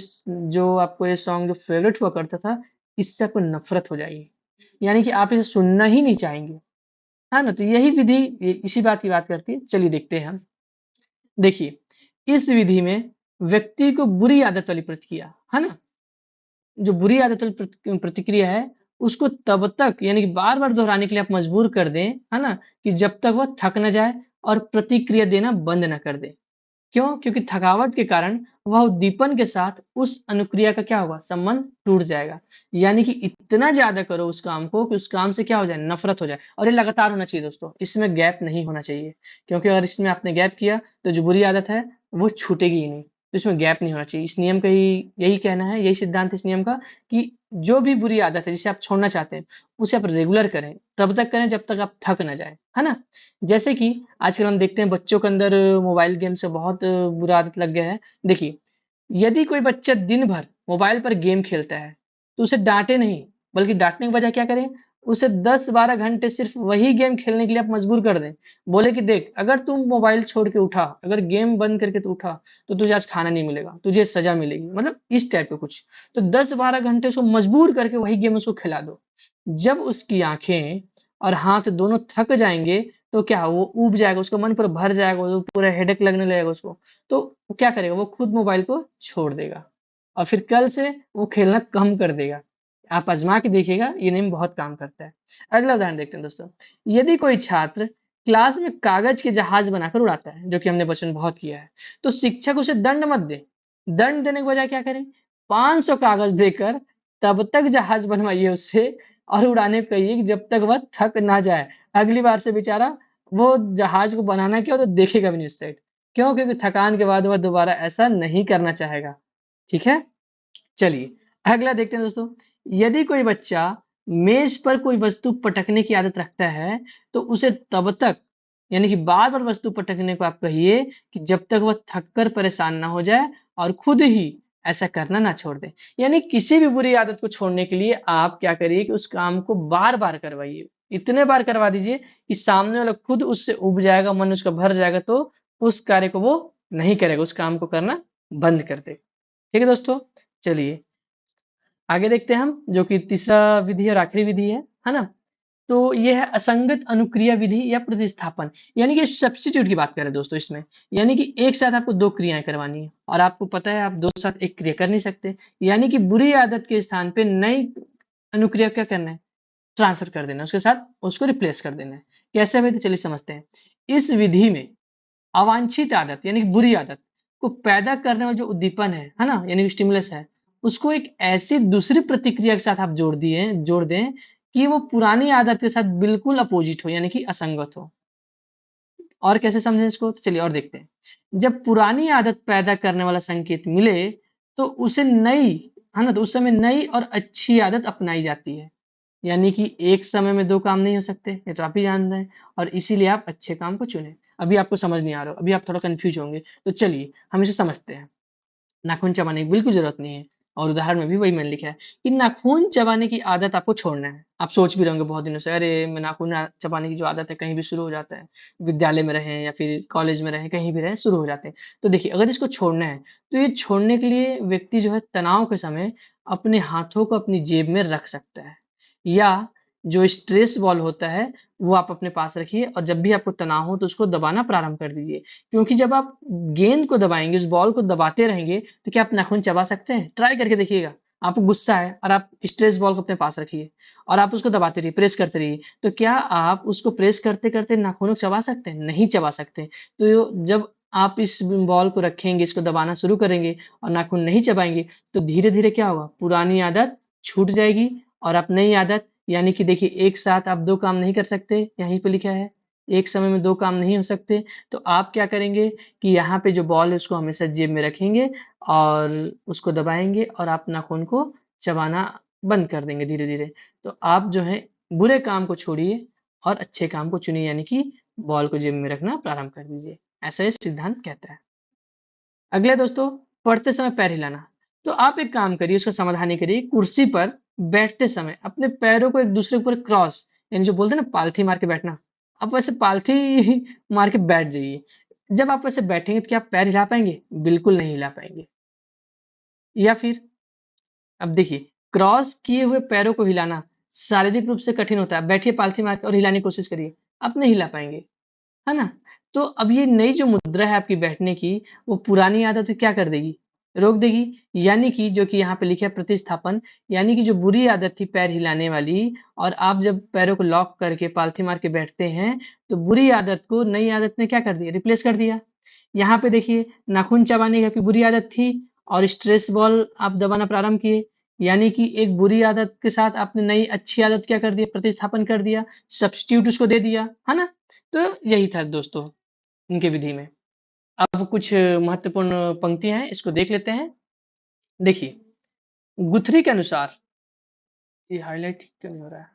जो आपको ये सॉन्ग जो फ़ेवरेट हुआ करता था, इससे आपको नफ़रत हो जाएगी। यानी कि आप इसे सुनना ही नहीं चाहेंगे, है ना? तो यही विधि इसी बात की बात करती है। चलिए देखते हैं हम। देखिए, इस विधि में व्यक्ति को बुरी आदत वाली प्रतिक्रिया, है ना? जो बुरी आदत वाली प्रतिक्रिया है, उसको तब तक यानी कि बार-बार दोहराने के लिए आप मजबूर कर दें, है ना? कि जब तक वह थक ना जाए और प्रतिक्रिया देना बंद ना कर दे। क्यों? क्योंकि थकावट के कारण वह उद्दीपन के साथ उस अनुक्रिया का क्या होगा? संबंध टूट जाएगा। यानी कि इतना ज़्यादा करो उस काम को कि उस काम से क्या हो जाए? नफ़रत हो जाए और ये लगातार होना चाहिए दोस्तों, इसमें गैप नहीं होना चाहिए। क्योंकि अगर इसमें आपने गैप किया, तो जो बुरी आदत है, वो छूटेगी ही नहीं। तो इसमें गैप नहीं होना चाहिए। इस नियम का ही यही कहना है, यही सिद्धांत है इस नियम का कि जो भी बुरी आदत है, जिसे आप छोड़ना चाहते हैं, उसे आप रेगुलर करें। तब तक करें जब तक आप थक ना जाएँ, है ना? जैसे कि आजकल हम देखते हैं बच्चों के अंदर मोबाइल गेम से बहुत बुरा आदत लग गया है। देखिए, यदि कोई बच्चा दिन भर मोबाइल पर गेम खेलता है, तो उसे डाँटे नहीं, बल्कि डाँटने के बजाय क्या करें, उसे 10-12 घंटे सिर्फ़ वही गेम खेलने के लिए आप मजबूर कर दें। बोले कि देख, अगर तुम मोबाइल छोड़ के उठा, अगर गेम बंद करके तू उठा, तो तुझे आज खाना नहीं मिलेगा, तुझे सज़ा मिलेगी। मतलब इस टाइप का कुछ। तो 10-12 घंटे उसको मजबूर करके वही गेम उसको खिला दो। जब उसकी आँखें और हाथ दोनों थक जाएँगे, तो क्या वो ऊब जाएगा, उसका मन पूरा भर जाएगा, वो पूरा हेडेक लगने लगेगा उसको। तो वो क्या करेगा, वो खुद मोबाइल को छोड़ देगा और फिर कल से वो खेलना कम कर देगा। आप आज़मा के देखिएगा, ये नियम बहुत काम करता है। अगला उदाहरण देखते हैं दोस्तों। यदि कोई छात्र क्लास में कागज़ के जहाज बनाकर उड़ाता है, जो कि हमने बचपन में बहुत किया है, तो शिक्षक उसे दंड मत दे। दंड देने के बजाय क्या करें, 500 कागज़ देकर तब तक जहाज बनवाइए उससे और उड़ाने को कहिए कि जब तक वह थक ना जाए। अगली बार से बेचारा वो जहाज को बनाना क्या, वो तो देखेगा भी नहीं उस साइड। क्यों? क्योंकि थकान के बाद वह दोबारा ऐसा नहीं करना चाहेगा। ठीक है? चलिए, अगला देखते हैं दोस्तों। यदि कोई बच्चा मेज़ पर कोई वस्तु पटकने की आदत रखता है, तो उसे तब तक यानी कि बार-बार वस्तु पटकने को आप कहिए कि जब तक वह थक कर परेशान ना हो जाए और खुद ही ऐसा करना ना छोड़ दे। यानी किसी भी बुरी आदत को छोड़ने के लिए आप क्या करिए कि उस काम को बार-बार करवाइए। इतने बार करवा दीजिए कि सामने वाला खुद उससे ऊब जाएगा, मन उसका भर जाएगा, तो उस कार्य को वो नहीं करेगा, उस काम को करना बंद कर देगा। ठीक है दोस्तों? चलिए, आगे देखते हैं हम, जो कि तीसरा विधि और आखिरी विधि है ना? तो ये है असंगत अनुक्रिया विधि या प्रतिस्थापन, यानी कि सब्स्टिट्यूट की बात करें दोस्तों इसमें। यानी कि एक साथ आपको 2 क्रियाएँ करवानी है और आपको पता है आप 2 साथ 1 क्रिया कर नहीं सकते। यानी कि बुरी आदत के स्थान पे नई अनुक्रिया क्या करना है? ट्रांसफर कर देना है, उसके साथ उसको रिप्लेस कर देना है। कैसे भाई? तो चलिए समझते हैं। इस विधि में अवांछित आदत यानी कि बुरी आदत को पैदा करने वाला जो उद्दीपन है ना? यानी कि स्टिमुलस है, उसको एक ऐसी दूसरी प्रतिक्रिया के साथ आप जोड़ दें कि वो पुरानी आदत के साथ बिल्कुल अपोज़िट हो यानी कि असंगत हो। और कैसे समझें इसको? तो चलिए और देखते हैं। जब पुरानी आदत पैदा करने वाला संकेत मिले, तो उसे नई है ना? तो उस समय नई और अच्छी आदत अपनाई जाती है। यानी कि एक समय में 2 काम नहीं हो सकते, ये तो आप भी जान रहे हैं और इसीलिए आप अच्छे काम को चुनें। अभी आपको समझ नहीं आ रहा हो, अभी आप थोड़ा कन्फ्यूज़ होंगे, तो चलिए हम इसे समझते हैं। नाखून चबाने की बिल्कुल ज़रूरत नहीं है और उदाहरण में भी वही मैंने लिखा है कि नाखून चबाने की आदत आपको छोड़ना है। आप सोच भी रहे होंगे बहुत दिनों से, अरे! मैं नाखून चबाने की जो आदत है कहीं भी शुरू हो जाता है। विद्यालय में रहें या फिर कॉलेज में रहें, कहीं भी रहें शुरू हो जाते हैं। तो देखिए अगर इसको छोड़ना है, तो ये छोड़ने के लिए व्यक्ति जो है तनाव के समय अपने हाथों को अपनी जेब में रख सकता है या जो स्ट्रेस बॉल होता है, वो आप अपने पास रखिए और जब भी आपको तनाव हो तो उसको दबाना प्रारंभ कर दीजिए। क्योंकि जब आप गेंद को दबाएँगे, उस बॉल को दबाते रहेंगे, तो क्या आप नाखून चबा सकते हैं? ट्राई करके देखिएगा। आपको गुस्सा है और आप स्ट्रेस बॉल को अपने पास रखिए और आप उसको दबाते रहिए, प्रेस करते रहिए। तो क्या आप उसको प्रेस करते-करते नाखूनों को चबा सकते हैं? नहीं चबा सकते। तो जब आप इस बॉल को रखेंगे, इसको दबाना शुरू करेंगे और नाखून नहीं चबाएँगे, तो धीरे-धीरे क्या होगा? पुरानी आदत छूट जाएगी और आप नई आदत यानी कि देखिए एक साथ आप 2 काम नहीं कर सकते, यहीं पे लिखा है। एक समय में 2 काम नहीं हो सकते, तो आप क्या करेंगे कि यहाँ पे जो बॉल है उसको हमेशा जेब में रखेंगे और उसको दबाएँगे और आप नाखून को चबाना बंद कर देंगे धीरे-धीरे। तो आप जो है बुरे काम को छोड़िए और अच्छे काम को चुनिए यानी कि बॉल को जेब में रखना प्रारंभ कर दीजिए। ऐसा ये सिद्धांत कहता है। अगला दोस्तों, पढ़ते समय पैर हिलाना। तो आप एक काम करिए, उसका समाधान ये करिए, कुर्सी पर बैठते समय अपने पैरों को एक-दूसरे के ऊपर क्रॉस यानी जो बोलते हैं ना पालथी मार के बैठना, आप वैसे पालथी मार के बैठ जाइए। जब आप वैसे बैठेंगे तो क्या आप पैर हिला पाएँगे? बिल्कुल नहीं हिला पाएँगे। या फिर अब देखिए, क्रॉस किए हुए पैरों को हिलाना शारीरिक रूप से कठिन होता है। बैठिए पालथी मार के और हिलाने की कोशिश करिए, आप नहीं हिला पाएँगे। है ना? तो अब ये नई जो मुद्रा है आपकी बैठने की, वो पुरानी आदत को क्या कर देगी? रोक देगी। यानी कि जो कि यहाँ पे लिखा है प्रतिस्थापन, यानी कि जो बुरी आदत थी पैर हिलाने वाली और आप जब पैरों को लॉक करके पालथी मार के बैठते हैं, तो बुरी आदत को नई आदत ने क्या कर दिया? रिप्लेस कर दिया। यहाँ पे देखिए नाखून चबाने की आपकी बुरी आदत थी और स्ट्रेस बॉल आप दबाना प्रारंभ किए। यानी कि एक बुरी आदत के साथ आपने नई अच्छी आदत क्या कर दिया? प्रतिस्थापन कर दिया, सब्स्टिट्यूट उसको दे दिया। है ना? तो यही था दोस्तों उनकी विधि में। अब कुछ महत्वपूर्ण पंक्तियाँ हैं, इसको देख लेते हैं। देखिए, गुथरी के अनुसार ये हाइलाइट क्यों नहीं हो रहा है?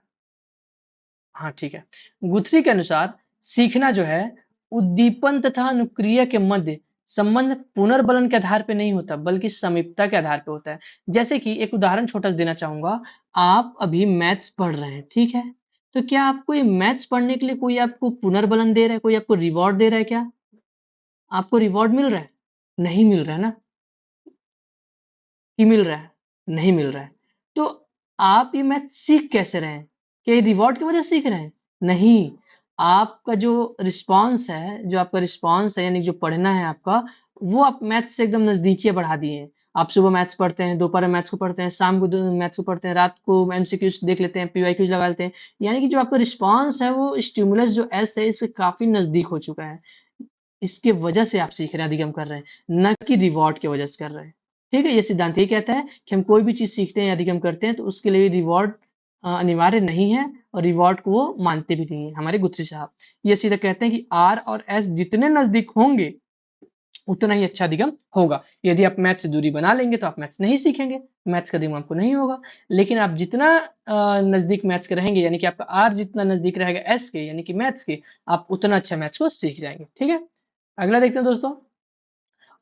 हाँ, ठीक है। गुथरी के अनुसार सीखना जो है, उद्दीपन तथा अनुक्रिया के मध्य संबंध पुनर्बलन के आधार पे नहीं होता, बल्कि समीपता के आधार पे होता है। जैसे कि एक उदाहरण छोटा-सा देना चाहूँगा। आप अभी मैथ्स पढ़ रहे हैं, ठीक है? तो क्या आपको ये मैथ्स पढ़ने के लिए कोई आपको पुनर्बलन दे रहा है, कोई आपको रिवॉर्ड दे रहा है क्या? आपको रिवॉर्ड मिल रहा है? नहीं मिल रहा है ना? कि मिल रहा है? नहीं मिल रहा है। तो आप ये मैथ सीख कैसे रहे हैं? क्या ये रिवॉर्ड की वज़ह से सीख रहे हैं? नहीं, आपका जो रिस्पॉन्स है यानी जो पढ़ना है आपका, वो आप मैथ से एकदम नज़दीकियाँ बढ़ा दिए हैं। आप सुबह मैथ्स पढ़ते हैं, दोपहर में मैथ्स को पढ़ते हैं, शाम को मैथ्स को पढ़ते हैं, रात को एमसीक्यूज़ देख लेते हैं, पीवाईक्यूज़ लगा लेते हैं। यानी कि जो आपका रिस्पॉन्स है वो स्टिमुलस जो एस है इसके काफ़ी नज़दीक हो चुका है। इसके वजह से आप सीख रहे हैं, अधिगम कर रहे हैं, ना कि रिवॉर्ड की वजह से कर रहे हैं। ठीक है, ये सिद्धांत ये कहता है कि हम कोई भी चीज़ सीखते हैं या अधिगम करते हैं तो उसके लिए रिवॉर्ड अनिवार्य नहीं है और रिवॉर्ड को वो मानते भी नहीं है, हमारे गुथ्री साहब। ये सीधा कहते हैं कि आर और एस जितने नज़दीक होंगे, उतना ही अच्छा अधिगम होगा। यदि आप मैथ से दूरी बना लेंगे तो आप मैथ्स नहीं सीखेंगे, मैथ्स का अधिगम आपको नहीं होगा। लेकिन आप जितना नज़दीक मैथ्स के रहेंगे, यानी कि आपका आर जितना नज़दीक रहेगा एस के यानी कि मैथ्स के, आप उतना अच्छा मैथ्स को सीख जाएँगे। ठीक है? अगला देखते हैं दोस्तों।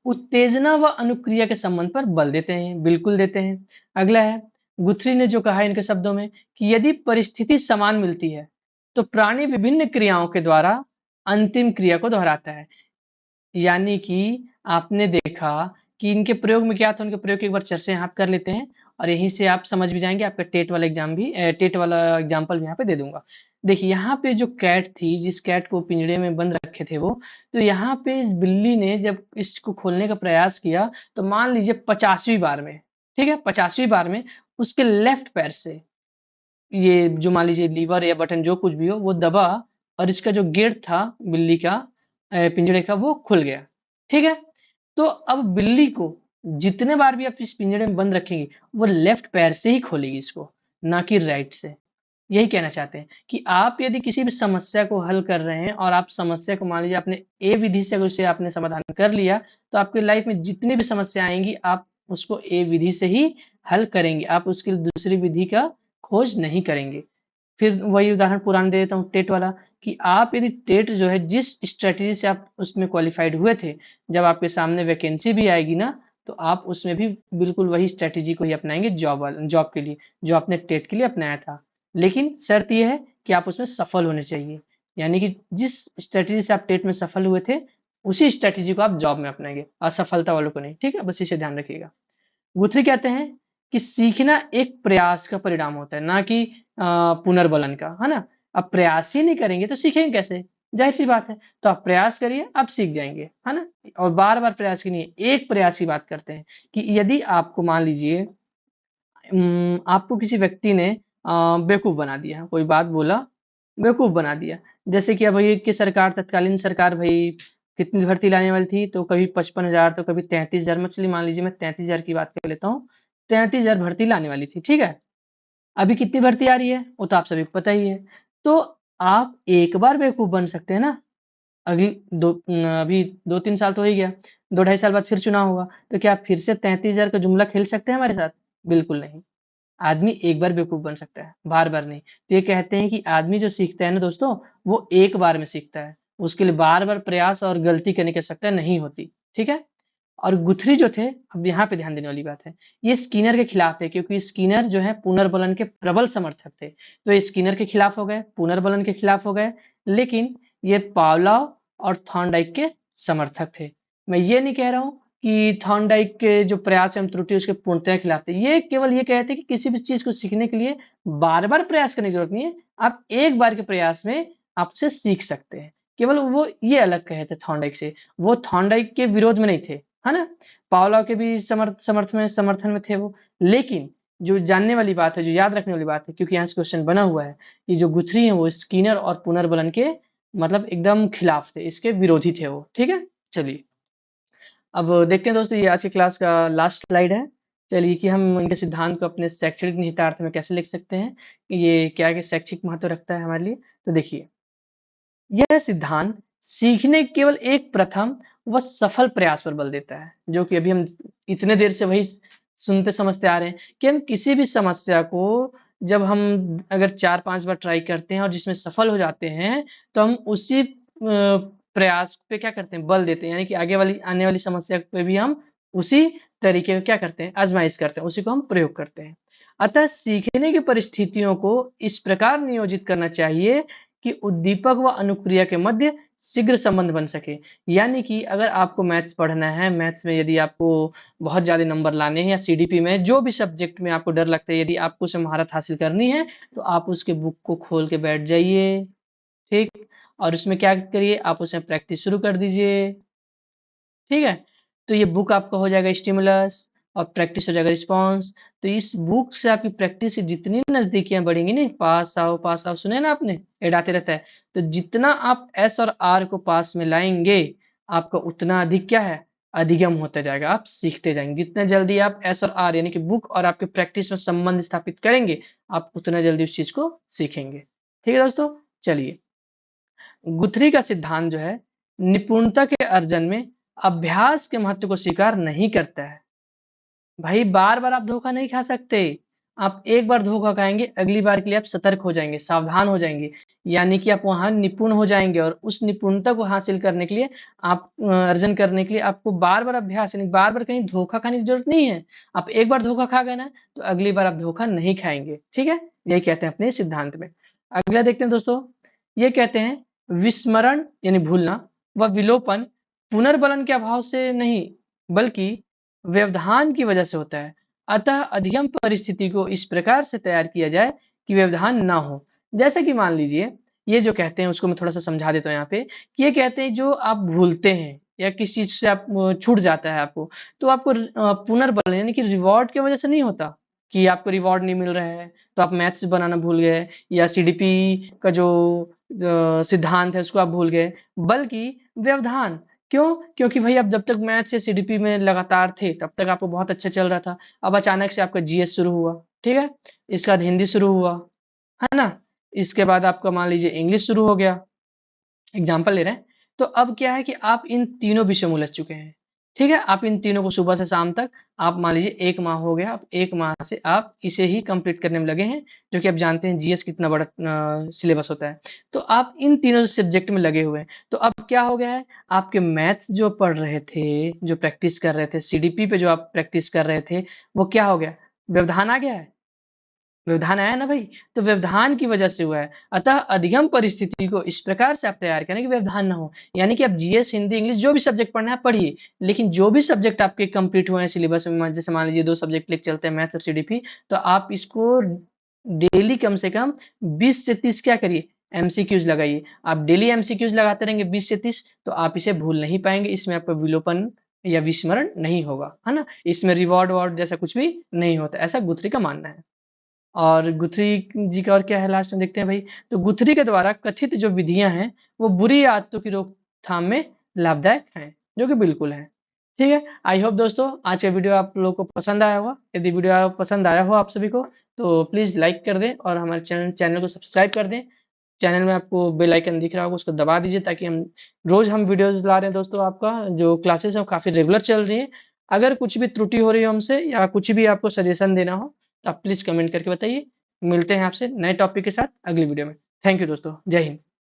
उत्तेजना व अनुक्रिया के संबंध पर बल देते हैं, बिल्कुल देते हैं। अगला है, गुथ्री ने जो कहा है इनके शब्दों में कि यदि परिस्थिति समान मिलती है, तो प्राणी विभिन्न क्रियाओं के द्वारा अंतिम क्रिया को दोहराता है। यानी कि आपने देखा कि इनके प्रयोग में क्या था, उनके प्रयोग की एक बार चर्चा यहाँ कर लेते हैं और यहीं से आप समझ भी जाएँगे। आपका टेट वाला एग्ज़ाम भी टेट वाला एग्ज़ाम्पल भी यहाँ पे दे दूँगा। देखिए यहाँ पे जो कैट थी, जिस कैट को पिंजड़े में बंद रखे थे वो, तो यहाँ पे इस बिल्ली ने जब इसको खोलने का प्रयास किया, तो मान लीजिए 50वीं बार में, ठीक है? 50वीं बार में उसके लेफ्ट पैर से ये जो मान लीजिए लीवर या बटन जो कुछ भी हो वो दबा और इसका जो गेट था बिल्ली का पिंजड़े का वो खुल गया। ठीक है? तो अब बिल्ली को जितने बार भी आप इस पिंजड़े में बंद रखेंगे, वो लेफ्ट पैर से ही खोलेगी इसको, ना कि राइट से। यही कहना चाहते हैं कि आप यदि किसी भी समस्या को हल कर रहे हैं और आप समस्या को मान लीजिए आपने ए विधि से अगर उसे आपने समाधान कर लिया, तो आपकी लाइफ में जितनी भी समस्या आएँगी, आप उसको ए विधि से ही हल करेंगे। आप उसके लिए दूसरी विधि का खोज नहीं करेंगे। फिर वही उदाहरण पुराना दे देता हूँ टेट वाला कि आप यदि टेट जो है जिस स्ट्रैटेजी से आप उसमें क्वालिफाइड हुए थे, जब आपके सामने वैकेंसी भी आएगी ना, तो आप उसमें भी बिल्कुल वही स्ट्रैटेजी को ही अपनाएँगे जॉब के लिए, जो आपने टेट के लिए अपनाया था। लेकिन शर्त ये है कि आप उसमें सफल होने चाहिए। यानी कि जिस स्ट्रैटेजी से आप टेट में सफल हुए थे, उसी स्ट्रैटेजी को आप जॉब में अपनाएँगे, असफलता वालों को नहीं। ठीक है? बस इसे ध्यान रखिएगा। गुथरी कहते हैं कि सीखना एक प्रयास का परिणाम होता है, ना कि पुनर्बलन का, है ना? अब प्रयास ही नहीं करेंगे तो सीखेंगे कैसे? ज़ाहिर-सी बात है। तो आप प्रयास करिए, आप सीख जाएँगे, है ना? और बार-बार प्रयास की नहीं है, एक प्रयास की बात करते हैं कि यदि आपको मान लीजिए आपको किसी व्यक्ति ने बेवकूफ़ बना दिया, कोई बात बोला, बेवकूफ़ बना दिया। जैसे कि अब ये कि सरकार तत्कालीन सरकार भई कितनी भर्ती लाने वाली थी, तो कभी 55,000 तो कभी 33,000 चलिए मान लीजिए मैं 33,000 की बात कर लेता हूँ। 33,000 भर्ती लाने वाली थी, ठीक है? अभी कितनी भर्ती आ रही है, वो तो आप सभी को पता ही है। तो आप एक बार बेवकूफ़ बन सकते हैं ना, अभी 2-3 साल तो हो ही गया, 2 ढाई साल बाद फिर चुनाव होगा, तो क्या आप फिर से 33,000 का जुमला खेल सकते हैं हमारे साथ? बिल्कुल नहीं। आदमी एक बार बेवकूफ़ बन सकता है, बार-बार नहीं। तो ये कहते हैं कि आदमी जो सीखता है ना दोस्तों, वो एक बार में सीखता है। उसके लिए बार-बार प्रयास और गलती करने की आवश्यकता नहीं होती, ठीक है? और गुथरी जो थे, अब यहाँ पे ध्यान देने वाली बात है, ये स्किनर के खिलाफ थे क्योंकि स्किनर जो है पुनर्बलन के प्रबल समर्थक थे। तो ये स्किनर के खिलाफ हो गए, पुनर्बलन के खिलाफ हो गए, लेकिन ये पावलॉव और थॉर्नडाइक के समर्थक थे। मैं ये नहीं कह रहा हूँ कि थॉर्नडाइक के जो प्रयास एवं त्रुटि उसके पूर्णतः खिलाफ थे। ये केवल ये कहते हैं कि किसी भी चीज़ को सीखने के लिए बार-बार प्रयास करने की ज़रूरत नहीं है। आप एक बार के प्रयास में आप उसे सीख सकते हैं। केवल वो ये अलग कहे थे थॉर्नडाइक से। वो थॉर्नडाइक के विरोध में नहीं थे, है ना? पावलॉव के भी समर्थन में थे वो। लेकिन जो जानने वाली बात है, जो याद रखने वाली बात है क्योंकि यहाँ से क्वेश्चन बना हुआ है, ये जो गुथरी हैं वो स्किनर और पुनर्बलन के मतलब एकदम खिलाफ थे, इसके विरोधी थे वो, ठीक है? चलिए। अब देखते हैं दोस्तों ये आज की क्लास का लास्ट स्लाइड है। चलिए कि हम इनके सिद्धांत को अपने शैक्षणिक निहितार्थ में कैसे लिख सकते हैं, कि ये क्या क्या शैक्षिक महत्व रखता है हमारे लिए। तो देखिए, यह सिद्धांत सीखने के केवल एक प्रथम व सफल प्रयास पर बल देता है, जो कि अभी हम इतने देर से वही सुनते समझते आ रहे हैं कि हम किसी भी समस्या को जब हम अगर 4-5 बार ट्राई करते हैं और जिसमें सफल हो जाते हैं, तो हम उसी प्रयास पे क्या करते हैं, बल देते हैं। यानी कि आगे वाली आने वाली समस्या पे भी हम उसी तरीके का क्या करते हैं, आज़माइश करते हैं, उसी को हम प्रयोग करते हैं। अतः सीखने की परिस्थितियों को इस प्रकार नियोजित करना चाहिए कि उद्दीपक व अनुक्रिया के मध्य शीघ्र संबंध बन सके। यानी कि अगर आपको मैथ्स पढ़ना है, मैथ्स में यदि आपको बहुत ज़्यादा नंबर लाने हैं या सीडीपी में जो भी सब्जेक्ट में आपको डर लगता है, यदि आपको उसमें महारत हासिल करनी है, तो आप उसके बुक को खोल के बैठ जाइए, ठीक? और उसमें क्या करिए, आप उसमें प्रैक्टिस शुरू कर दीजिए। ठीक है? तो ये बुक आपका हो जाएगा स्टिमुलस और प्रैक्टिस हो जाएगा रिस्पॉन्स। तो इस बुक से आपकी प्रैक्टिस से जितनी नज़दीकियाँ बढ़ेंगी नहीं, पास आओ सुने ना आपने? ऐड आते रहता है। तो जितना आप एस और आर को पास में लाएँगे, आपका उतना अधिक क्या है, अधिगम होता जाएगा, आप सीखते जाएंगे। जितना जल्दी आप एस और आर यानी कि बुक और आपके प्रैक्टिस में संबंध स्थापित करेंगे, आप उतना जल्दी उस चीज को सीखेंगे। ठीक है दोस्तों, चलिए। गुथरी का सिद्धांत जो है निपुणता के अर्जन में अभ्यास के महत्व को स्वीकार नहीं करता है। भाई बार बार आप धोखा नहीं खा सकते। आप एक बार धोखा खाएंगे, अगली बार के लिए आप सतर्क हो जाएंगे, सावधान हो जाएंगे, यानी कि आप वहां निपुण हो जाएंगे। और उस निपुणता को हासिल करने के लिए आप अर्जन करने के लिए आपको बार बार अभ्यास, यानी बार बार कहीं धोखा खाने की जरूरत नहीं है। आप एक बार धोखा खा गए ना, तो अगली बार आप धोखा नहीं खाएंगे। ठीक है, यही कहते हैं अपने सिद्धांत में। अगला देखते हैं दोस्तों, ये कहते हैं विस्मरण यानी भूलना व विलोपन पुनर्बलन के अभाव से नहीं, बल्कि व्यवधान की वजह से होता है। अतः अधिगम परिस्थिति को इस प्रकार से तैयार किया जाए कि व्यवधान ना हो। जैसे कि मान लीजिए, ये जो कहते हैं उसको मैं थोड़ा सा समझा देता हूँ यहाँ पे। कि ये कहते हैं जो आप भूलते हैं या किसी चीज से आप छूट जाता है आपको, तो आपको पुनर्बल यानी कि रिवॉर्ड की वजह से नहीं होता कि आपको रिवॉर्ड नहीं मिल रहा है तो आप मैथ्स बनाना भूल गए, या सीडीपी का जो सिद्धांत है उसको आप भूल गए, बल्कि व्यवधान। क्यों? क्योंकि भाई आप जब तक मैथ्स या सीडीपी में लगातार थे तब तक आपको बहुत अच्छा चल रहा था। अब अचानक से आपका जीएस शुरू हुआ, ठीक है, इसके बाद हिंदी शुरू हुआ, है ना, इसके बाद आपका मान लीजिए इंग्लिश शुरू हो गया, एग्जाम्पल ले रहे हैं। तो अब क्या है कि आप इन तीनों विषयों में उलझ चुके हैं। ठीक है, आप इन तीनों को सुबह से शाम तक, आप मान लीजिए 1 माह हो गया, आप 1 माह से आप इसे ही कंप्लीट करने में लगे हैं, जो कि आप जानते हैं जीएस कितना बड़ा सिलेबस होता है। तो आप इन तीनों सब्जेक्ट में लगे हुए हैं। तो अब क्या हो गया है, आपके मैथ्स जो पढ़ रहे थे, जो प्रैक्टिस कर रहे थे, सीडीपी पे जो आप प्रैक्टिस कर रहे थे, वो क्या हो गया? व्यवधान आ गया है। व्यवधान आया ना भाई, तो व्यवधान की वजह से हुआ है। अतः अधिगम परिस्थिति को इस प्रकार से आप तैयार करें कि व्यवधान ना हो। यानी कि आप जीएस, हिंदी, इंग्लिश जो भी सब्जेक्ट पढ़ना है पढ़िए, लेकिन जो भी सब्जेक्ट आपके कंप्लीट हुए हैं सिलेबस में, जैसे मान लीजिए 2 सब्जेक्ट लेके चलते हैं, मैथ्स और सीडीपी, तो आप इसको डेली कम से कम 20 से 30 क्या करिए, एमसीक्यूज लगाइए। आप डेली एमसीक्यूज लगाते रहेंगे 20 से 30, तो आप इसे भूल नहीं पाएंगे। इसमें आपका विलोपन या विस्मरण नहीं होगा, है ना। इसमें रिवॉर्ड वॉर्ड जैसा कुछ भी नहीं होता, ऐसा गुथरी का मानना है। और गुथरी जी का और क्या है लास्ट में देखते हैं भाई। तो गुथरी के द्वारा कथित जो विधियां हैं वो बुरी आदतों की रोकथाम में लाभदायक हैं, जो कि बिल्कुल है। ठीक है, आई होप दोस्तों आज का वीडियो आप लोगों को पसंद आया होगा। यदि वीडियो पसंद आया हो आप सभी को, तो प्लीज़ लाइक कर दें और हमारे चैनल को सब्सक्राइब कर दें। चैनल में आपको बेल आइकन दिख रहा होगा, उसको दबा दीजिए, ताकि हम वीडियोज़ ला रहे हैं दोस्तों। आपका जो क्लासेस है वो काफ़ी रेगुलर चल रही है। अगर कुछ भी त्रुटि हो रही हो हमसे, या कुछ भी आपको सजेशन देना हो, तो आप प्लीज़ कमेंट करके बताइए। मिलते हैं आपसे नए टॉपिक के साथ अगली वीडियो में। थैंक यू दोस्तों, जय हिंद।